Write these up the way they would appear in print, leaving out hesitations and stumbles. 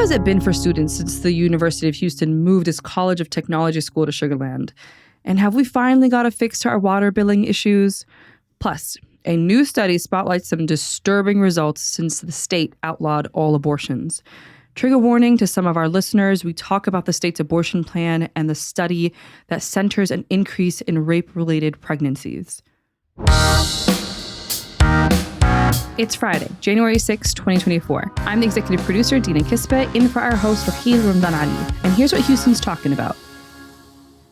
has it been for students since the University of Houston moved its College of Technology school to Sugar Land? And have we finally got a fix to our water billing issues? Plus, a new study spotlights some disturbing results since the state outlawed all abortions. Trigger warning to some of our listeners, we talk about the state's abortion plan and the study that centers an increase in rape-related pregnancies. It's Friday, January 6, 2024. I'm the executive producer, Dina Kesbeh, in for our host, Raheel Ramdan Ali. And here's what Houston's talking about.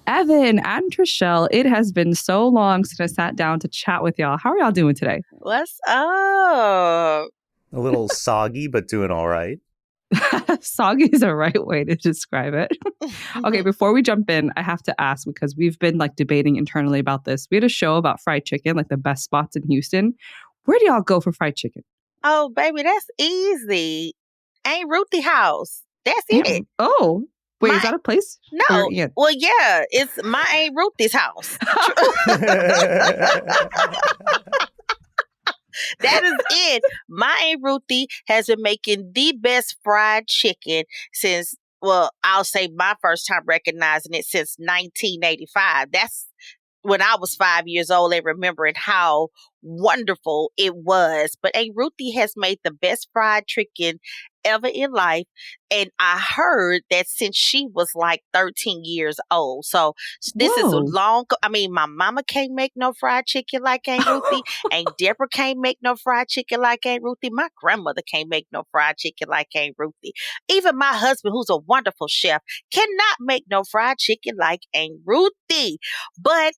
Evan, Antrechelle, it has been so long since I sat down to chat with y'all. How are y'all doing today? What's up? A little soggy, but doing all right. Soggy is a right way to describe it. Okay, before we jump in, I have to ask, because we've been debating internally about this. We had a show about fried chicken, the best spots in Houston. Where do y'all go for fried chicken? Oh, baby, that's easy. Ain't Ruthie House. That's it. Oh, wait, is that a place? No. Well, yeah, it's my Aunt Ruthie's house. That is it. My Aunt Ruthie has been making the best fried chicken since, I'll say my first time recognizing it since 1985. That's when I was 5 years old and remembering how wonderful it was. But Aunt Ruthie has made the best fried chicken ever in life. And I heard that since she was 13 years old. So this is a long, my mama can't make no fried chicken like Aunt Ruthie. Aunt Deborah can't make no fried chicken like Aunt Ruthie. My grandmother can't make no fried chicken like Aunt Ruthie. Even my husband, who's a wonderful chef, cannot make no fried chicken like Aunt Ruthie. But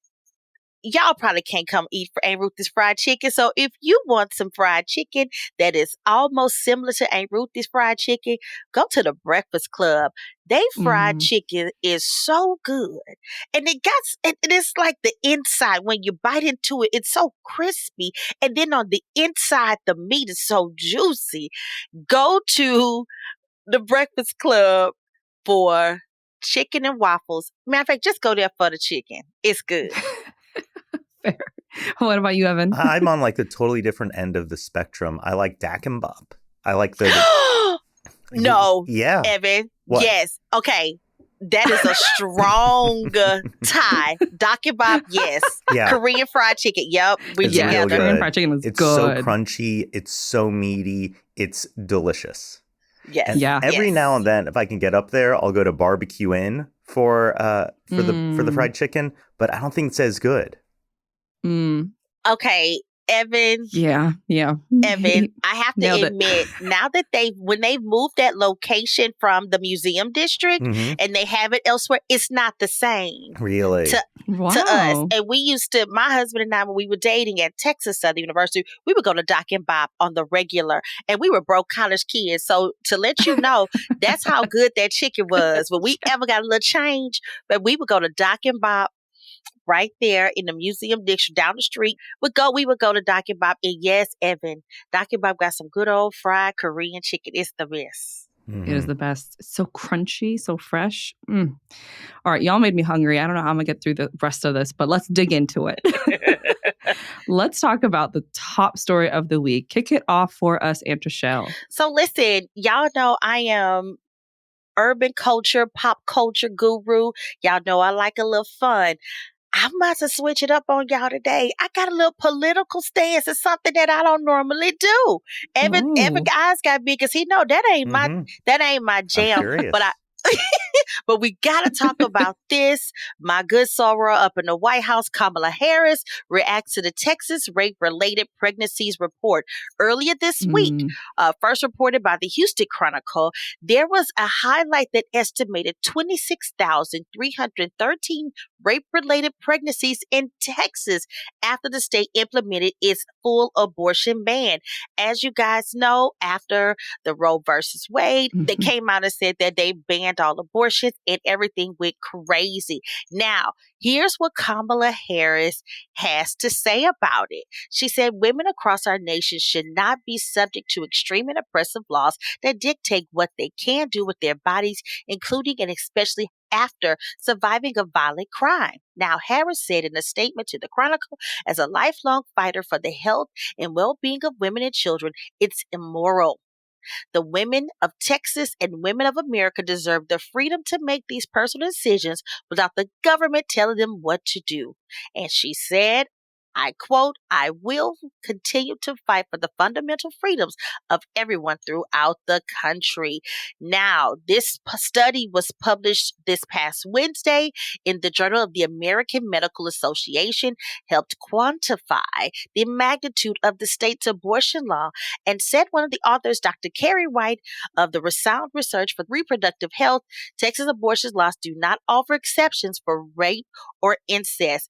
y'all probably can't come eat for Aunt Ruthie's fried chicken. So if you want some fried chicken that is almost similar to Aunt Ruthie's fried chicken, go to the Breakfast Club. They fried chicken is so good. And it's like the inside, when you bite into it, it's so crispy. And then on the inside, the meat is so juicy. Go to the Breakfast Club for chicken and waffles. Matter of fact, just go there for the chicken. It's good. Fair. What about you, Evan? I'm on the totally different end of the spectrum. I like Dak and Bop. I like the... No. Yeah. Evan. What? Yes. Okay. That is a strong tie. Dak and Bop, yes. Yeah. Korean fried chicken. Yep. We're It's together. real good. Korean fried chicken is it's good. so crunchy. It's so meaty. It's delicious. Yes. And yeah. every now and then, if I can get up there, I'll go to Barbecue Inn for the fried chicken. But I don't think it's as good. Okay, Evan. Yeah. Evan, I have to admit, now that when they've moved that location from the museum district and they have it elsewhere, it's not the same. Really? To us. And we used to, my husband and I, when we were dating at Texas Southern University, we would go to Dak and Bop on the regular, and we were broke college kids. So to let you know, that's how good that chicken was. When we ever got a little change, but we would go to Dak and Bop. Right there in the museum district down the street, we would go to Dak and Bop. And yes, Evan, Dak and Bop got some good old fried Korean chicken. It's the best. It is the best. It's so crunchy, so fresh. All right, y'all made me hungry. I don't know how I'm going to get through the rest of this, but let's dig into it. Let's talk about the top story of the week. Kick it off for us, Antrechelle. So listen, y'all know I am urban culture, pop culture guru. Y'all know I like a little fun. I'm about to switch it up on y'all today. I got a little political stance. It's something that I don't normally do. Evan eyes got big because he know that ain't my jam. But we got to talk about this. My good soror up in the White House, Kamala Harris, reacts to the Texas rape-related pregnancies report. Earlier this week, first reported by the Houston Chronicle, there was a highlight that estimated 26,313 rape-related pregnancies in Texas after the state implemented its full abortion ban. As you guys know, after the Roe versus Wade, they came out and said that they banned all abortions and everything went crazy. Now, here's what Kamala Harris has to say about it. She said women across our nation should not be subject to extreme and oppressive laws that dictate what they can do with their bodies, including and especially after surviving a violent crime. Now, Harris said in a statement to the Chronicle, as a lifelong fighter for the health and well-being of women and children, it's immoral The women of Texas and women of America deserve the freedom to make these personal decisions without the government telling them what to do. And she said, I quote, I will continue to fight for the fundamental freedoms of everyone throughout the country. Now, this study was published this past Wednesday in the Journal of the American Medical Association, helped quantify the magnitude of the state's abortion law, and said one of the authors, Dr. Carrie White of the Resound Research for Reproductive Health, Texas abortion laws do not offer exceptions for rape or incest.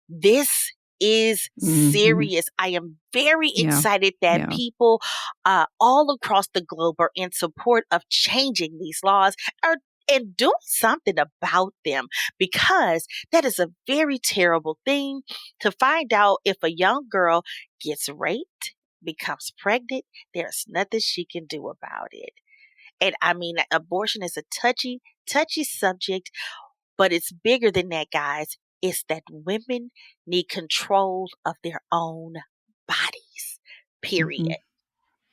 This is serious. I am very excited that people all across the globe are in support of changing these laws and doing something about them, because that is a very terrible thing to find out if a young girl gets raped, becomes pregnant. There's nothing she can do about it. And I mean, abortion is a touchy subject, but it's bigger than that, guys. It's that women need control of their own bodies, period.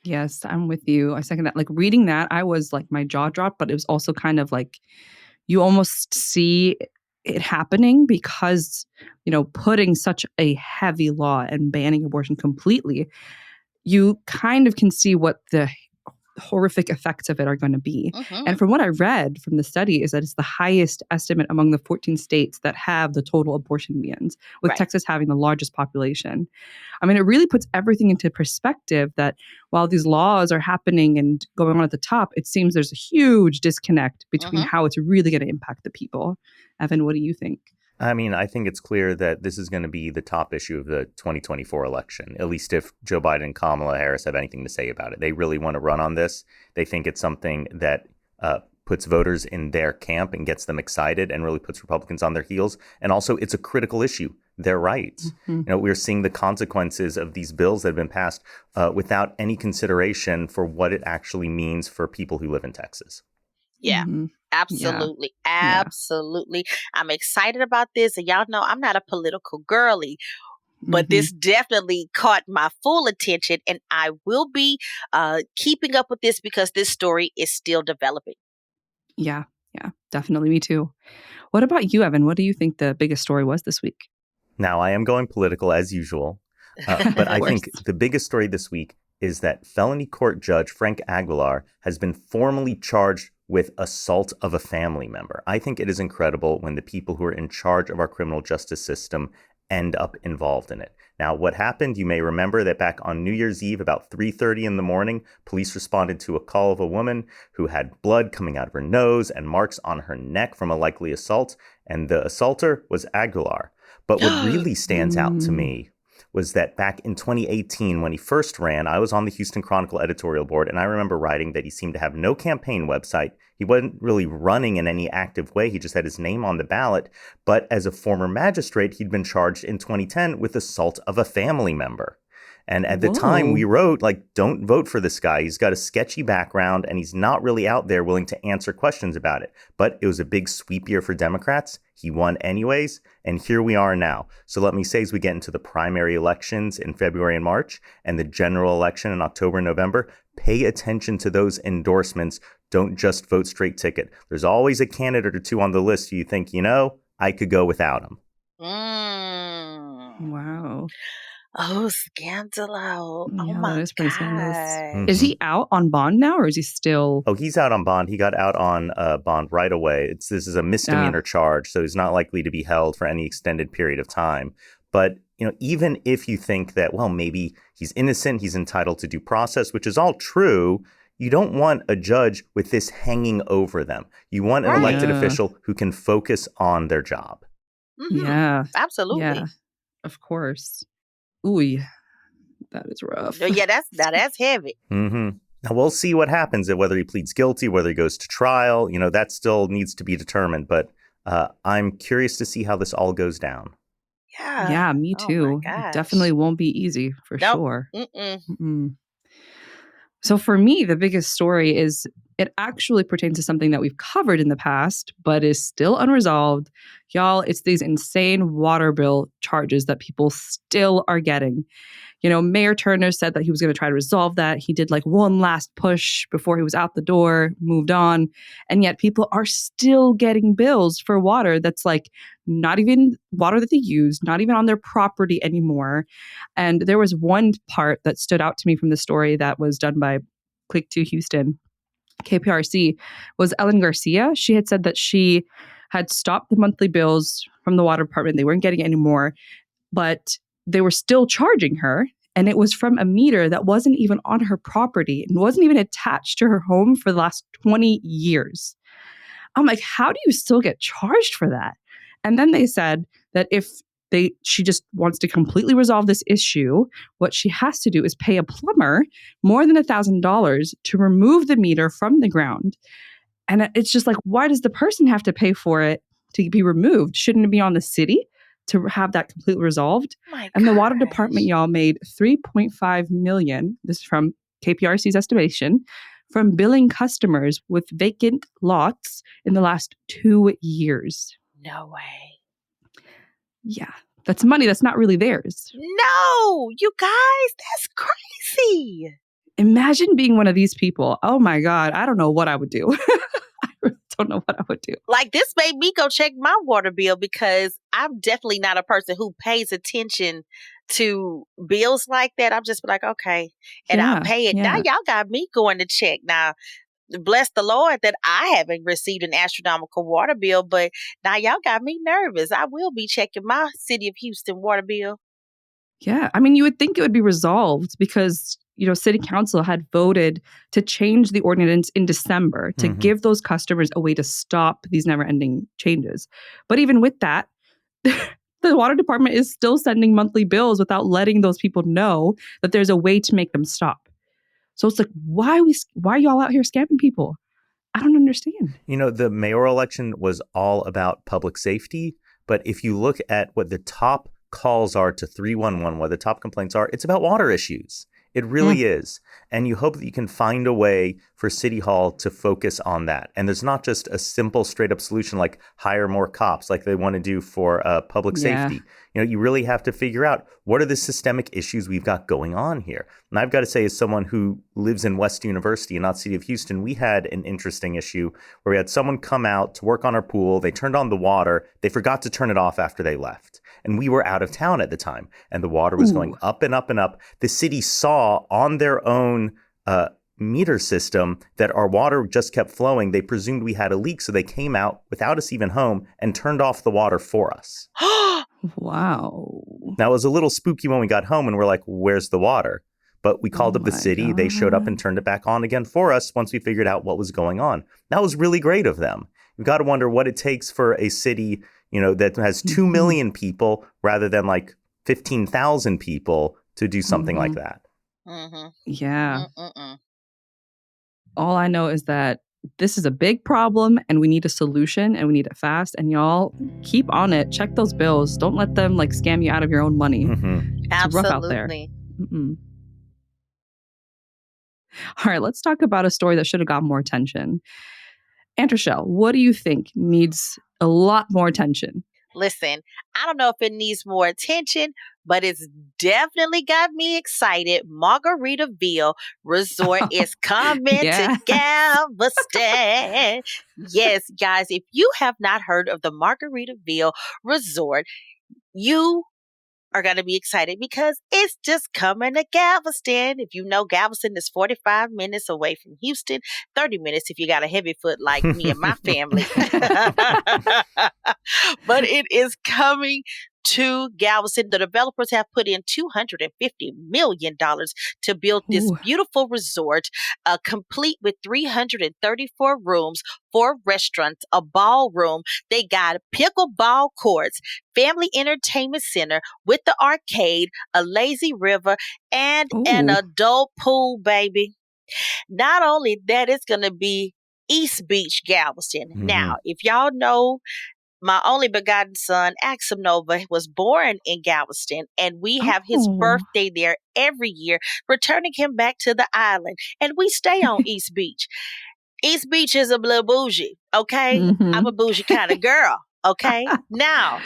Yes, I'm with you. I second that. Like reading that, I was like, my jaw dropped, but it was also kind of like you almost see it happening because, putting such a heavy law and banning abortion completely, you kind of can see what the horrific effects of it are going to be. And from what I read from the study is that it's the highest estimate among the 14 states that have the total abortion bans, with Texas having the largest population. I mean, it really puts everything into perspective that while these laws are happening and going on at the top, it seems there's a huge disconnect between how it's really going to impact the people. Evan, what do you think? I mean, I think it's clear that this is going to be the top issue of the 2024 election, at least if Joe Biden and Kamala Harris have anything to say about it. They really want to run on this. They think it's something that puts voters in their camp and gets them excited and really puts Republicans on their heels. And also, it's a critical issue, their rights. We're seeing the consequences of these bills that have been passed without any consideration for what it actually means for people who live in Texas. Yeah. Absolutely. Yeah. Absolutely. I'm excited about this. And y'all know I'm not a political girly, but this definitely caught my full attention. And I will be keeping up with this because this story is still developing. Yeah, definitely. Me too. What about you, Evan? What do you think the biggest story was this week? Now, I am going political as usual, but I think the biggest story this week is that felony court judge Frank Aguilar has been formally charged with assault of a family member. I think it is incredible when the people who are in charge of our criminal justice system end up involved in it. Now, what happened, you may remember that back on New Year's Eve, about 3:30 in the morning, police responded to a call of a woman who had blood coming out of her nose and marks on her neck from a likely assault, and the assaulter was Aguilar. But what really stands out to me was that back in 2018, when he first ran, I was on the Houston Chronicle editorial board, and I remember writing that he seemed to have no campaign website. He wasn't really running in any active way. He just had his name on the ballot. But as a former magistrate, he'd been charged in 2010 with assault of a family member. And at the time we wrote, don't vote for this guy. He's got a sketchy background and he's not really out there willing to answer questions about it. But it was a big sweep year for Democrats. He won anyways. And here we are now. So let me say, as we get into the primary elections in February and March and the general election in October and November, pay attention to those endorsements. Don't just vote straight ticket. There's always a candidate or two on the list you think, I could go without him. Wow. Oh, scandalo. Yeah, my that is pretty God. scandalous. Is he out on bond now, or is he still? Oh, he's out on bond. He got out on bond right away. This is a misdemeanor charge, so he's not likely to be held for any extended period of time. But, even if you think that, well, maybe he's innocent, he's entitled to due process, which is all true, you don't want a judge with this hanging over them. You want an elected official who can focus on their job. Yeah. Absolutely. Yeah, of course. Ooh, that is rough. Yeah, that's heavy. Now, we'll see what happens, whether he pleads guilty, whether he goes to trial. That still needs to be determined. But I'm curious to see how this all goes down. Yeah, me too. It definitely won't be easy for sure. So for me, the biggest story is It actually pertains to something that we've covered in the past, but is still unresolved. Y'all, it's these insane water bill charges that people still are getting. Mayor Turner said that he was going to try to resolve that. He did like one last push before he was out the door, moved on. And yet people are still getting bills for water that's like not even water that they use, not even on their property anymore. And there was one part that stood out to me from the story that was done by Click to Houston, KPRC, was Ellen Garcia. She had said that she had stopped the monthly bills from the water department. They weren't getting any more, but they were still charging her. And it was from a meter that wasn't even on her property and wasn't even attached to her home for the last 20 years. I'm like, how do you still get charged for that? And then they said that if she just wants to completely resolve this issue, what she has to do is pay a plumber more than $1,000 to remove the meter from the ground. And it's just like, why does the person have to pay for it to be removed? Shouldn't it be on the city to have that completely resolved? And the water department, y'all, made $3.5 million. This is from KPRC's estimation, from billing customers with vacant lots in the last 2 years. No way. Yeah, that's money that's not really theirs. No, you guys, that's crazy. Imagine being one of these people. Oh my God, I don't know what I would do. I really don't know what I would do. Like, this made me go check my water bill because I'm definitely not a person who pays attention to bills like that. I'm just like, okay, and I'll pay it. Now y'all got me going to check. Now, bless the Lord that I haven't received an astronomical water bill, but now y'all got me nervous. I will be checking my City of Houston water bill. Yeah, I mean, you would think it would be resolved because, City Council had voted to change the ordinance in December to give those customers a way to stop these never-ending changes. But even with that, the water department is still sending monthly bills without letting those people know that there's a way to make them stop. So it's like, why are y'all out here scamming people? I don't understand. The mayoral election was all about public safety. But if you look at what the top calls are to 311, what the top complaints are, it's about water issues. It really is. And you hope that you can find a way for City Hall to focus on that. And there's not just a simple straight up solution like hire more cops like they want to do for public safety. You really have to figure out what are the systemic issues we've got going on here. And I've got to say, as someone who lives in West University and not City of Houston, we had an interesting issue where we had someone come out to work on our pool. They turned on the water. They forgot to turn it off after they left. And we were out of town at the time, and the water was going up and up and up. The city saw on their own meter system that our water just kept flowing. They presumed we had a leak, so they came out without us even home and turned off the water for us. Wow. Now, it was a little spooky when we got home, and we're like, where's the water? But we called up the city. God. They showed up and turned it back on again for us once we figured out what was going on. That was really great of them. You've got to wonder what it takes for a city that has 2 million people rather than like 15,000 people to do something like that. Yeah. All I know is that this is a big problem and we need a solution and we need it fast. And y'all keep on it. Check those bills. Don't let them like scam you out of your own money. It's rough out there. All right, let's talk about a story that should have got more attention. Antrechelle, what do you think needs a lot more attention? Listen, I don't know if it needs more attention, but it's definitely got me excited. Margaritaville Resort is coming to Galveston. Yes, guys, if you have not heard of the Margaritaville Resort, you are going to be excited because it's just coming to Galveston. If you know, Galveston is 45 minutes away from Houston, 30 minutes if you got a heavy foot like me and my family. But it is coming to Galveston. The developers have put in $250 million to build this beautiful resort, complete with 334 rooms, 4 restaurants, a ballroom. They got pickleball courts, family entertainment center with the arcade, a lazy river, and an adult pool, baby. Not only that, it's going to be East Beach, Galveston. Now, if y'all know, my only begotten son, Antrechelle Nova, was born in Galveston, and we have his birthday there every year, returning him back to the island. And we stay on East Beach. East Beach is a little bougie, okay? Mhm. I'm a bougie kind of girl, okay? Now,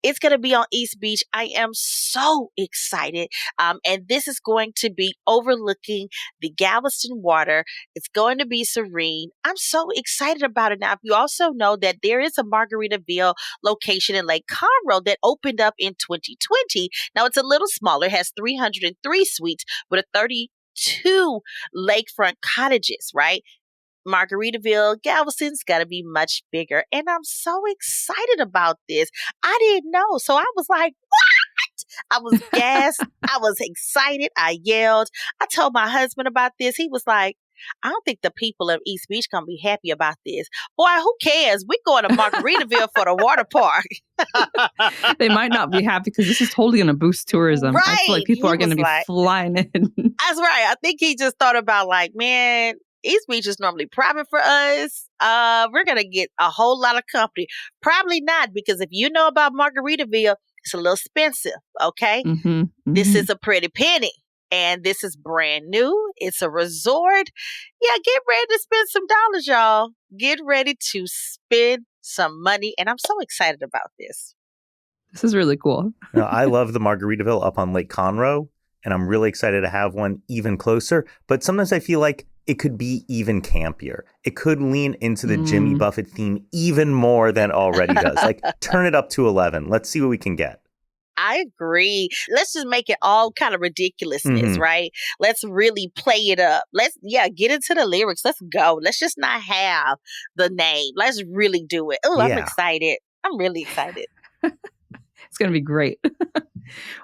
it's going to be on East Beach. I am so excited. And this is going to be overlooking the Galveston water. It's going to be serene. I'm so excited about it. Now, if you also know that there is a Margaritaville location in Lake Conroe that opened up in 2020. Now, it's a little smaller, it has 303 suites with a 32 lakefront cottages, right? Margaritaville, Galveston's got to be much bigger. And I'm so excited about this. I didn't know. So I was like, what? I was gassed. I was excited. I yelled. I told my husband about this. He was like, I don't think the people of East Beach going to be happy about this. Boy, who cares? We're going to Margaritaville for the water park. They might not be happy because this is totally going to boost tourism. I feel like people are going to be flying in. That's right. I think he just thought about like, man, East Beach is normally private for us. We're going to get a whole lot of company. Probably not, because if you know about Margaritaville, it's a little expensive, okay? This is a pretty penny, and this is brand new. It's a resort. Yeah, get ready to spend some dollars, y'all. Get ready to spend some money, and I'm so excited about this. This is really cool. I love the Margaritaville up on Lake Conroe, and I'm really excited to have one even closer. But sometimes I feel like it could be even campier. It could lean into the Jimmy Buffett theme even more than it already does. Like, turn it up to 11. Let's see what we can get. I agree. Let's just make it all kind of ridiculousness, right? Let's really play it up. Let's, get into the lyrics. Let's go. Let's just not have the name. Let's really do it. Oh, I'm excited. I'm really excited. It's going to be great.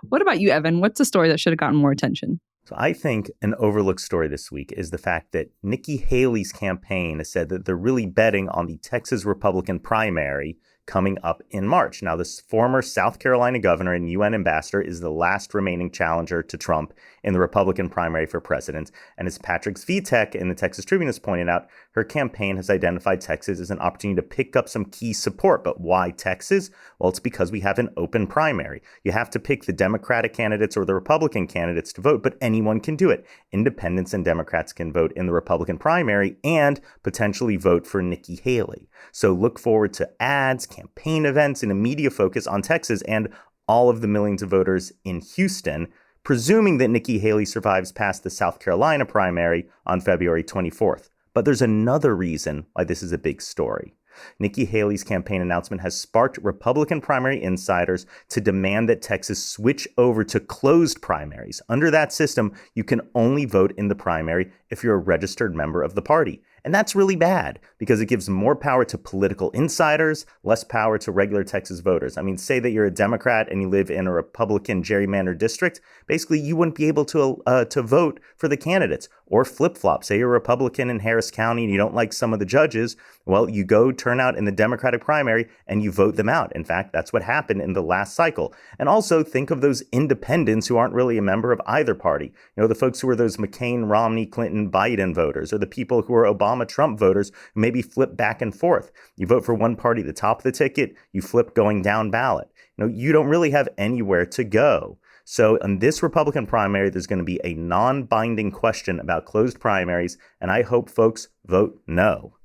What about you, Evan? What's a story that should have gotten more attention? So I think an overlooked story this week is the fact that Nikki Haley's campaign has said that they're really betting on the Texas Republican primary coming up in March. Now, this former South Carolina governor and UN ambassador is the last remaining challenger to Trump in the Republican primary for president. And as Patrick Svitek in the Texas Tribune has pointed out, her campaign has identified Texas as an opportunity to pick up some key support. But why Texas? Well, it's because we have an open primary. You have to pick the Democratic candidates or the Republican candidates to vote, but anyone can do it. Independents and Democrats can vote in the Republican primary and potentially vote for Nikki Haley. So look forward to ads, campaign events, and a media focus on Texas and all of the millions of voters in Houston, presuming that Nikki Haley survives past the South Carolina primary on February 24th. But there's another reason why this is a big story. Nikki Haley's campaign announcement has sparked Republican primary insiders to demand that Texas switch over to closed primaries. Under that system, you can only vote in the primary if you're a registered member of the party. And that's really bad because it gives more power to political insiders, less power to regular Texas voters. I mean, say that you're a Democrat and you live in a Republican gerrymandered district. Basically, you wouldn't be able to vote for the candidates or flip-flop. Say you're a Republican in Harris County and you don't like some of the judges. Well, you go turn out in the Democratic primary and you vote them out. In fact, that's what happened in the last cycle. And also think of those independents who aren't really a member of either party. You know, the folks who are those McCain, Romney, Clinton, Biden voters, or the people who are Obama, Trump voters who maybe flip back and forth. You vote for one party at the top of the ticket, you flip going down ballot. You know, you don't really have anywhere to go. So in this Republican primary, there's going to be a non-binding question about closed primaries, and I hope folks vote no.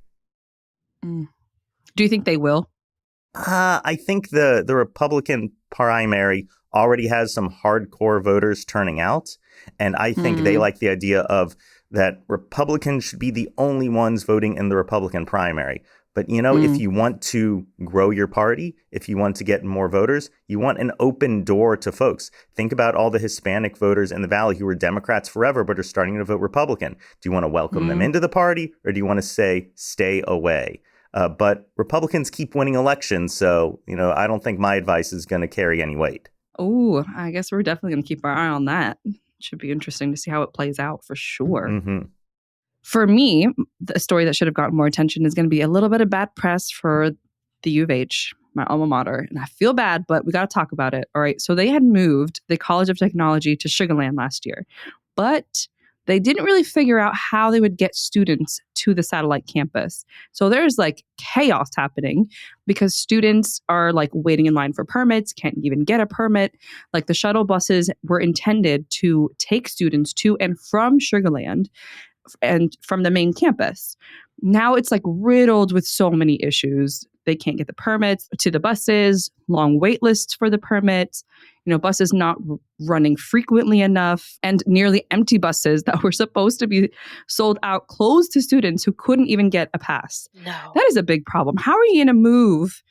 Do you think they will? I think the Republican primary already has some hardcore voters turning out, and I think they like the idea of that Republicans should be the only ones voting in the Republican primary. But, you know, if you want to grow your party, if you want to get more voters, you want an open door to folks. Think about all the Hispanic voters in the Valley who were Democrats forever but are starting to vote Republican. Do you want to welcome them into the party, or do you want to say, stay away? But Republicans keep winning elections, so, you know, I don't think my advice is going to carry any weight. Oh, I guess we're definitely going to keep our eye on that. Should be interesting to see how it plays out for sure. For me, the story that should have gotten more attention is going to be a little bit of bad press for the U of H, my alma mater. And I feel bad, but we got to talk about it. All right. So they had moved the College of Technology to Sugar Land last year, but they didn't really figure out how they would get students to the satellite campus. So there's like chaos happening because students are like waiting in line for permits, can't even get a permit. Like the shuttle buses were intended to take students to and from Sugar Land and from the main campus. Now it's like riddled with so many issues. They can't get the permits to the buses, long wait lists for the permits, buses not running frequently enough, and nearly empty buses that were supposed to be sold out closed to students who couldn't even get a pass. No. That is a big problem. How are you going to move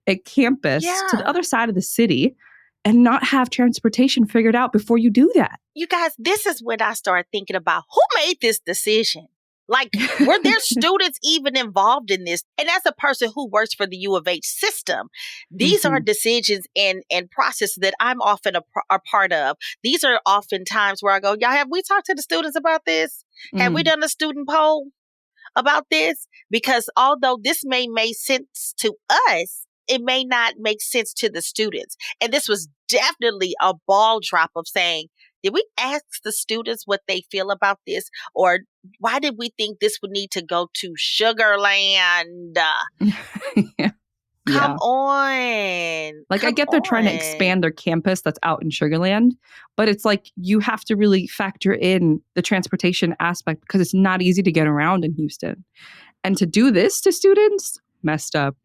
a campus to the Yeah. other side of the city and not have transportation figured out before you do that? You guys, this is when I started thinking about who made this decision. Like, were there students even involved in this? And as a person who works for the U of H system, these are decisions and processes that I'm often a part of. These are often times where I go, y'all, have we talked to the students about this? Have we done a student poll about this? Because although this may make sense to us, it may not make sense to the students. And this was definitely a ball drop of saying, did we ask the students what they feel about this? Or why did we think this would need to go to Sugarland? Come on. Like, I get they're trying to expand their campus that's out in Sugarland, but it's like you have to really factor in the transportation aspect because it's not easy to get around in Houston. And to do this to students, messed up.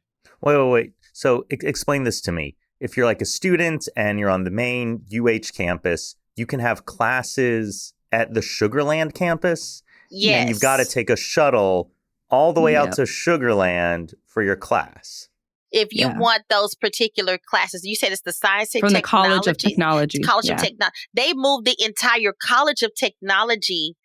Wait. So explain this to me. If you're like a student and you're on the main UH campus, you can have classes at the Sugarland campus. Yes. And you've got to take a shuttle all the way out to Sugarland for your class. If you want those particular classes, you said it's the Science and From Technology. the College of Technology. College of Technology. They moved the entire College of Technology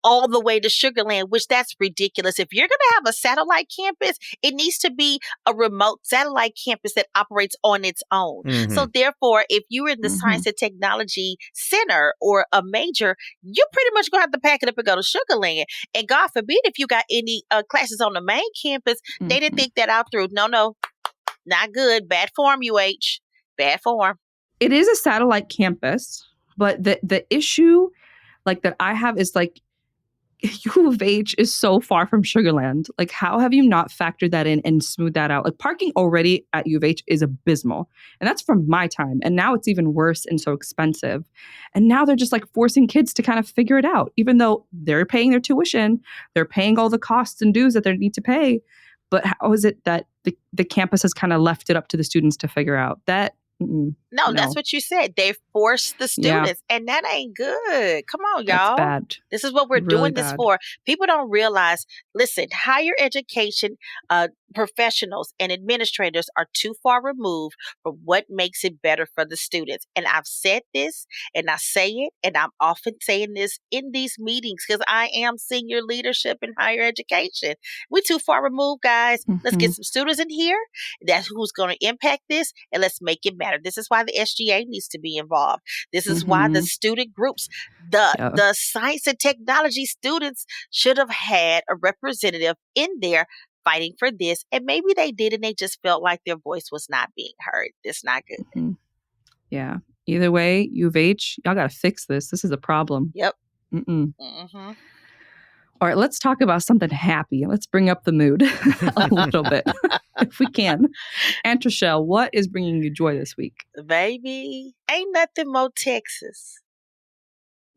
all the way to Sugarland, which that's ridiculous. If you're going to have a satellite campus, it needs to be a remote satellite campus that operates on its own. So therefore, if you're in the Science and Technology Center or a major, you're pretty much going to have to pack it up and go to Sugarland. And God forbid if you got any classes on the main campus, they didn't think that out through. No, not good. Bad form, UH. Bad form. It is a satellite campus, but the issue like that I have is like U of H is so far from Sugarland. Like, how have you not factored that in and smoothed that out? Like, parking already at U of H is abysmal. And that's from my time. And now it's even worse and so expensive. And now they're just like forcing kids to kind of figure it out, even though they're paying their tuition, they're paying all the costs and dues that they need to pay. But how is it that the campus has kind of left it up to the students to figure out that? No, that's what you said. They forced the students, and that ain't good. Come on, y'all. That's bad. This is what we're Really doing this for. People don't realize, listen, higher education professionals and administrators are too far removed from what makes it better for the students. And I've said this, and I say it, and I'm often saying this in these meetings because I am senior leadership in higher education. We're too far removed, guys. Let's get some students in here. That's who's going to impact this, and let's make it matter. This is why the SGA needs to be involved. This is why the student groups, the science and technology students should have had a representative in there fighting for this. And maybe they did, and they just felt like their voice was not being heard. It's not good. Yeah. Either way, U of H, y'all got to fix this. This is a problem. Yep. All right, let's talk about something happy. Let's bring up the mood a little bit, if we can. Antrechelle, what is bringing you joy this week? Baby, ain't nothing more Texas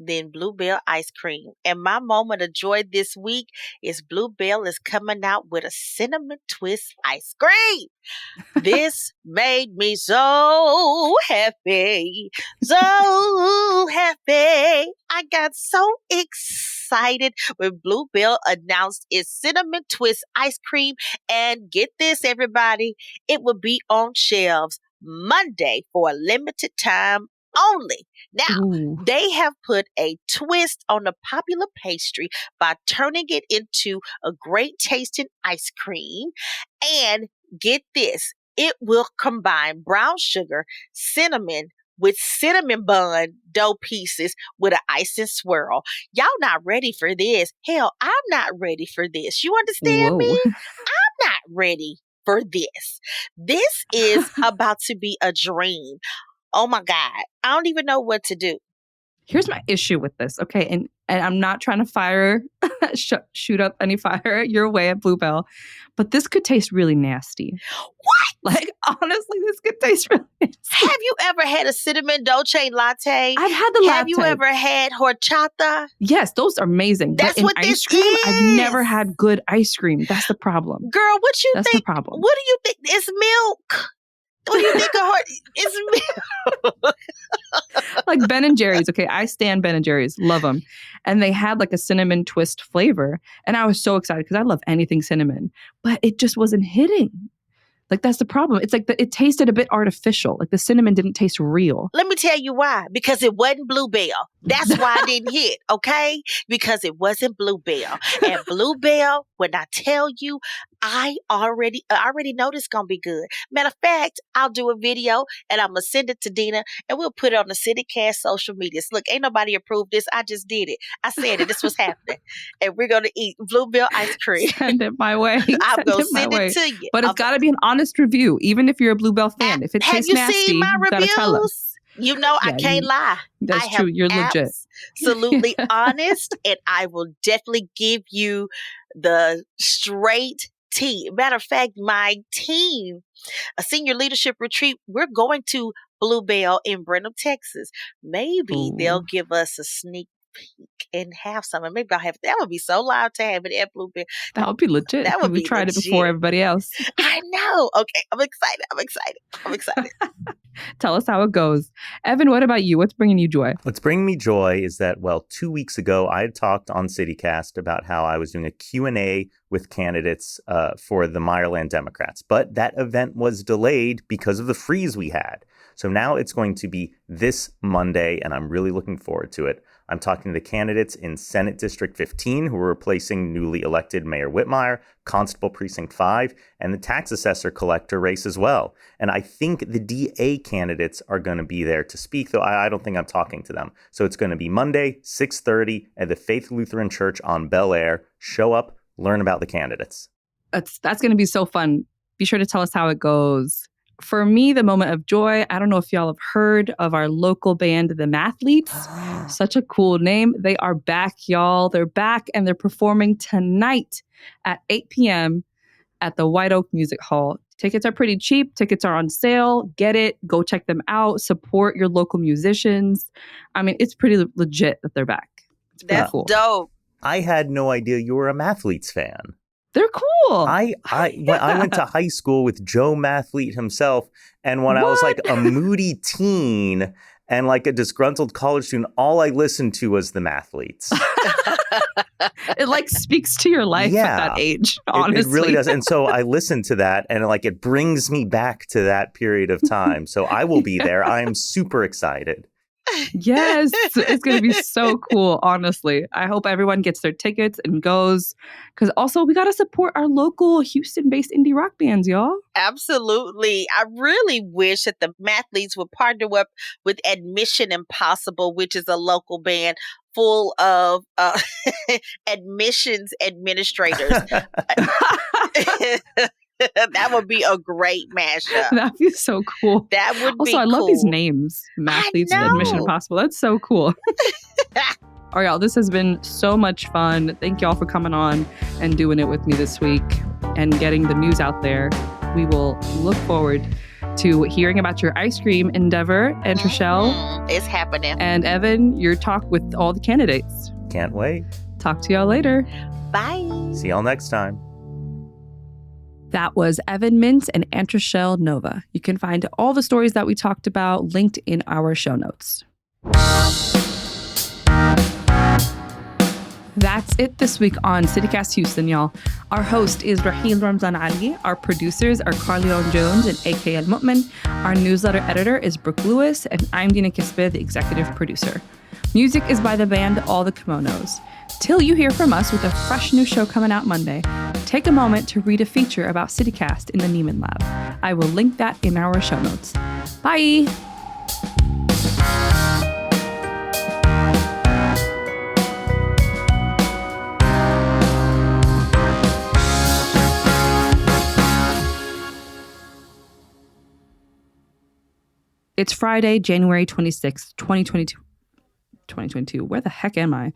than Bluebell ice cream. And my moment of joy this week is Bluebell is coming out with a cinnamon twist ice cream. This made me so happy. So happy. I got so excited when Bluebell announced its cinnamon twist ice cream. And get this, everybody, it will be on shelves Monday for a limited time only. Now, they have put a twist on the popular pastry by turning it into a great tasting ice cream. And get this, it will combine brown sugar, cinnamon, with cinnamon bun dough pieces with an icing swirl. Y'all not ready for this. Hell, I'm not ready for this. You understand me? I'm not ready for this. This is about to be a dream. Oh my God. I don't even know what to do. Here's my issue with this, okay? And I'm not trying to shoot up any fire your way at Bluebell, but this could taste really nasty. What? Like, honestly, this could taste really nasty. Have you ever had a cinnamon dolce latte? I've had the latte. Have you ever had horchata? Yes, those are amazing. That's but in what ice this cream, is. I've never had good ice cream. That's the problem. Girl, what you That's think? the problem. What do you think? It's milk. What do you think of It's milk. Like Ben and Jerry's. Okay, I stand Ben and Jerry's. Love them. And they had like a cinnamon twist flavor. And I was so excited because I love anything cinnamon. But it just wasn't hitting. Like, that's the problem. It's like it tasted a bit artificial. Like the cinnamon didn't taste real. Let me tell you why. Because it wasn't Bluebell. That's why I didn't hit, okay? Because it wasn't Bluebell. And Bluebell, when I tell you, I already know this going to be good. Matter of fact, I'll do a video and I'm going to send it to Dina and we'll put it on the CityCast social medias. Look, ain't nobody approved this. I just did it. I said it. This was happening. And we're going to eat Bluebell ice cream. Send it my way. I'm going to send it to you. But it's got to be an honest review, even if you're a Bluebell fan. If it tastes nasty, seen my you got to tell us. You know, I can't lie. That's true. You're legit. Absolutely honest. And I will definitely give you the straight tea. Matter of fact, my team, a senior leadership retreat, we're going to Bluebell in Brenham, Texas. Maybe they'll give us a sneak peek and have some. And maybe I'll have that. Would be so loud to have it at Bluebell. That would be legit. That would we be tried legit. it before everybody else. I know. Okay. I'm excited. Tell us how it goes. Evan, what about you? What's bringing you joy? What's bringing me joy is that, 2 weeks ago, I had talked on CityCast about how I was doing a Q&A with candidates for the Meyerland Democrats. But that event was delayed because of the freeze we had. So now it's going to be this Monday, and I'm really looking forward to it. I'm talking to the candidates in Senate District 15 who are replacing newly elected Mayor Whitmire, Constable Precinct 5, and the tax assessor collector race as well. And I think the DA candidates are going to be there to speak, though I don't think I'm talking to them. So it's going to be Monday, 6:30 at the Faith Lutheran Church on Bel Air. Show up, learn about the candidates. That's going to be so fun. Be sure to tell us how it goes. For me, the moment of joy, I don't know if y'all have heard of our local band, the Mathletes. Such a cool name. They are back, y'all. They're back and they're performing tonight at 8 p.m. at the White Oak Music Hall. Tickets are pretty cheap. Tickets are on sale. Get it. Go check them out. Support your local musicians. I mean, it's pretty legit that they're back. It's pretty That's cool. dope. I had no idea you were a Mathletes fan. They're cool. I went to high school with Joe Mathlete himself. And when I was like a moody teen and like a disgruntled college student, all I listened to was the Mathletes. It like speaks to your life at that age, honestly. It really does. And so I listened to that and like it brings me back to that period of time. So I will be there. I am super excited. Yes, it's going to be so cool, honestly. I hope everyone gets their tickets and goes. Because also, we got to support our local Houston-based indie rock bands, y'all. Absolutely. I really wish that the Mathletes would partner up with Admission Impossible, which is a local band full of admissions administrators. That would be a great mashup. That'd be so cool. That would be Also, I love these names. Mathletes and Admission Impossible. That's so cool. All right, y'all. This has been so much fun. Thank y'all for coming on and doing it with me this week and getting the news out there. We will look forward to hearing about your ice cream endeavor, Antrechelle. It's happening. And Evan, your talk with all the candidates. Can't wait. Talk to y'all later. Bye. See y'all next time. That was Evan Mintz and Antrechelle Nova. You can find all the stories that we talked about linked in our show notes. That's it this week on CityCast Houston, y'all. Our host is Raheel Ramzan Ali. Our producers are Carleon Jones and A.K.L. Mutman. Our newsletter editor is Brooke Lewis, and I'm Dina Kesbeh, the executive producer. Music is by the band All the Kimonos. Till you hear from us with a fresh new show coming out Monday, take a moment to read a feature about CityCast in the Neiman Lab. I will link that in our show notes. Bye! It's Friday, January 26th, 2022. 2022. Where the heck am I?